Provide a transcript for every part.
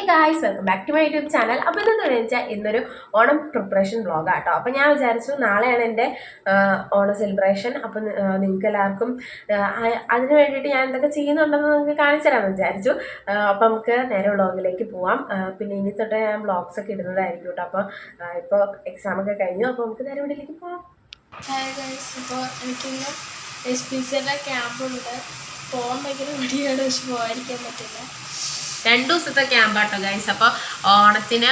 Guys, welcome back to my YouTube channel. അപ്പോൾ ഇതെന്ന് വെച്ചാൽ ഇന്നൊരു ഓണം പ്രിപ്പറേഷൻ വ്ളോഗാട്ടോ. അപ്പോൾ ഞാൻ വിചാരിച്ചു നാളെയാണ് എൻ്റെ ഓണം സെലിബ്രേഷൻ. അപ്പം നിങ്ങൾക്ക് എല്ലാവർക്കും അതിന് വേണ്ടിയിട്ട് ഞാൻ എന്തൊക്കെ ചെയ്യുന്നുണ്ടെന്ന് നിങ്ങൾക്ക് കാണിച്ചു തരാമെന്ന് വിചാരിച്ചു. അപ്പോൾ നമുക്ക് നേരെ വ്ളോഗിലേക്ക് പോവാം. പിന്നെ ഇനി തൊട്ട് ഞാൻ വ്ളോഗ്സൊക്കെ ഇടുന്നതായിരിക്കും കേട്ടോ. അപ്പോൾ ഇപ്പോൾ എക്സാമൊക്കെ കഴിഞ്ഞു. അപ്പോൾ നമുക്ക് നേരെ വീട്ടിലേക്ക് പോവാം. ഇപ്പോൾ എനിക്കിന്ന് SPCയുടെ ക്യാമ്പുണ്ട്. പോകാൻ ഭയങ്കര മടിയാണ്, പക്ഷെ പോകാതിരിക്കാൻ പറ്റില്ല. 2 ദിവസത്തെ ക്യാമ്പാട്ടോ ഗൈസ്. അപ്പോൾ ഓണത്തിന്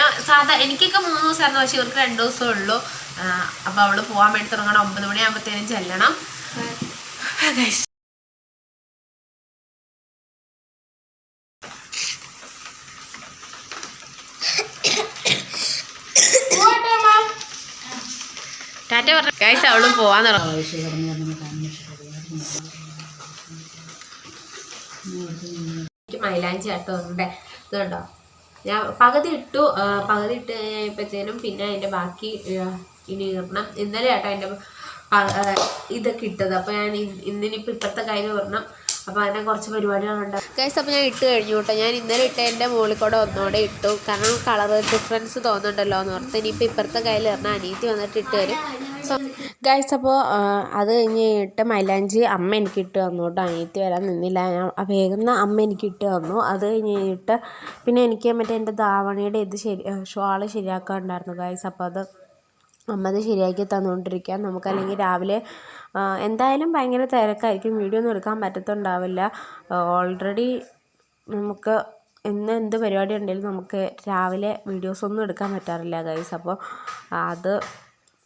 എനിക്കൊക്കെ 3 ദിവസമായിരുന്നു, പക്ഷെ ഇവർക്ക് 2 ദിവസമേ ഉള്ളൂ. അപ്പോൾ അവള് പോകാൻ വേണ്ടി തുടങ്ങണം. 9 മണിയാകുമ്പോഴത്തേനും ചെല്ലണം ഗൈസ്. ടാറ്റ പറഞ്ഞു ഗൈസ്. അവളും പോവാൻ തുടങ്ങും. മൈലാഞ്ചി ആട്ടോ ഉണ്ട്. ഇതുണ്ടോ, ഞാൻ പകുതി ഇട്ട് കഴിഞ്ഞപ്പോഴത്തേനും പിന്നെ അതിൻ്റെ ബാക്കി ഇനി ഇടണം. ഇന്നലെ ആട്ടോ എൻ്റെ ഇതൊക്കെ ഇട്ടത്. അപ്പോൾ ഞാൻ ഇന്നിനിപ്പോൾ ഇപ്പോഴത്തെ കാര്യം വരണം. അപ്പോൾ അതിനെ കുറച്ച് പരിപാടികളുണ്ട് ഗൈസ്. അപ്പോൾ ഞാൻ ഇട്ട് കഴിഞ്ഞു കേട്ടോ. ഞാൻ ഇന്നലെ ഇട്ട എൻ്റെ മുകളിൽ കൂടെ ഒന്നുകൂടെ ഇട്ടു, കാരണം കളർ ഡിഫറൻസ് തോന്നുന്നുണ്ടല്ലോ എന്ന് ഓർത്ത്. ഇനിയിപ്പോൾ ഇപ്പുറത്തെ കയ്യിൽ പറഞ്ഞാൽ അനിയത്തി വന്നിട്ട് ഇട്ട് തരും ഗൈസ്. അപ്പോൾ അത് കഴിഞ്ഞിട്ട് മൈലാഞ്ചി അമ്മ എനിക്ക് ഇട്ട് തന്നു കേട്ടോ. അനിയത്തി വരാൻ നിന്നില്ല. ഞാൻ വേഗം അമ്മ എനിക്ക് ഇട്ട് തന്നു. അത് കഴിഞ്ഞിട്ട് പിന്നെ എനിക്ക് മറ്റേ എൻ്റെ ധാവണിയുടെ ഇത് ഷോള് ശരിയാക്കാനുണ്ടായിരുന്നു ഗൈസ്. അപ്പോൾ അത് അമ്മ അത് ശരിയാക്കി തന്നുകൊണ്ടിരിക്കുക. നമുക്കല്ലെങ്കിൽ രാവിലെ എന്തായാലും ഭയങ്കര തിരക്കായിരിക്കും, വീഡിയോ ഒന്നും എടുക്കാൻ പറ്റത്തുണ്ടാവില്ല. ഓൾറെഡി നമുക്ക് എന്ത് പരിപാടി ഉണ്ടെങ്കിലും നമുക്ക് രാവിലെ വീഡിയോസൊന്നും എടുക്കാൻ പറ്റാറില്ല ഗൈസ്. അപ്പോൾ അത്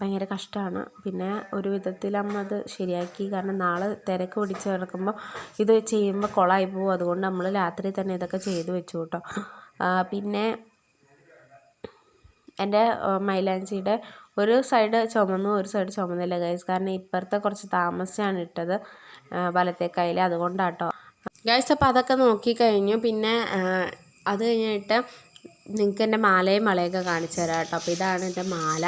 ഭയങ്കര കഷ്ടമാണ്. പിന്നെ ഒരു വിധത്തിൽ അമ്മ അത് ശരിയാക്കി, കാരണം നാളെ തിരക്ക് പിടിച്ച് കിടക്കുമ്പോൾ ഇത് ചെയ്യുമ്പോൾ കുളമായി പോകും. അതുകൊണ്ട് നമ്മൾ രാത്രി തന്നെ ഇതൊക്കെ ചെയ്ത് വെച്ചു കേട്ടോ. പിന്നെ എൻ്റെ മൈലാഞ്ചിയുടെ ഒരു സൈഡ് ചുമന്നു, ഒരു സൈഡ് ചുമന്നില്ല ഗൈസ്. കാരണം ഇപ്പുറത്തെ കുറച്ച് താമസിച്ചാണ് ഇട്ടത് വലത്തെ കയ്യിൽ, അതുകൊണ്ടാട്ടോ ഗൈസ്. അപ്പോൾ അതൊക്കെ നോക്കിക്കഴിഞ്ഞു. പിന്നെ അത് കഴിഞ്ഞിട്ട് നിങ്ങൾക്ക് എൻ്റെ മാലയും വളയൊക്കെ കാണിച്ചു തരാം കേട്ടോ. അപ്പോൾ ഇതാണ് എൻ്റെ മാല.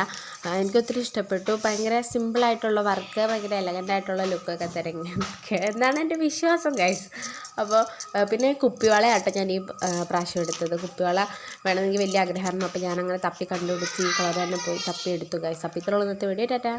എനിക്കൊത്തിരി ഇഷ്ടപ്പെട്ടു. ഭയങ്കര സിമ്പിളായിട്ടുള്ള വർക്ക്, ഭയങ്കര എലഗൻ്റായിട്ടുള്ള ലുക്കൊക്കെ തരങ്ങി എന്നാണ് എൻ്റെ വിശ്വാസം ഗൈസ്. അപ്പോൾ പിന്നെ കുപ്പിവള ആട്ടോ ഞാൻ ഈ പ്രാവശ്യം എടുത്തത്. കുപ്പിവള വേണമെങ്കിൽ വലിയ ആഗ്രഹമായിരുന്നു. അപ്പോൾ ഞാനങ്ങനെ തപ്പി കണ്ടുപിടിച്ച് ഈ കളർ തന്നെ പോയി തപ്പി എടുത്തു ഗൈസ്. അപ്പോൾ ഇത്രയുള്ള ഇന്നത്തെ വീഡിയോ. ടാറ്റാ.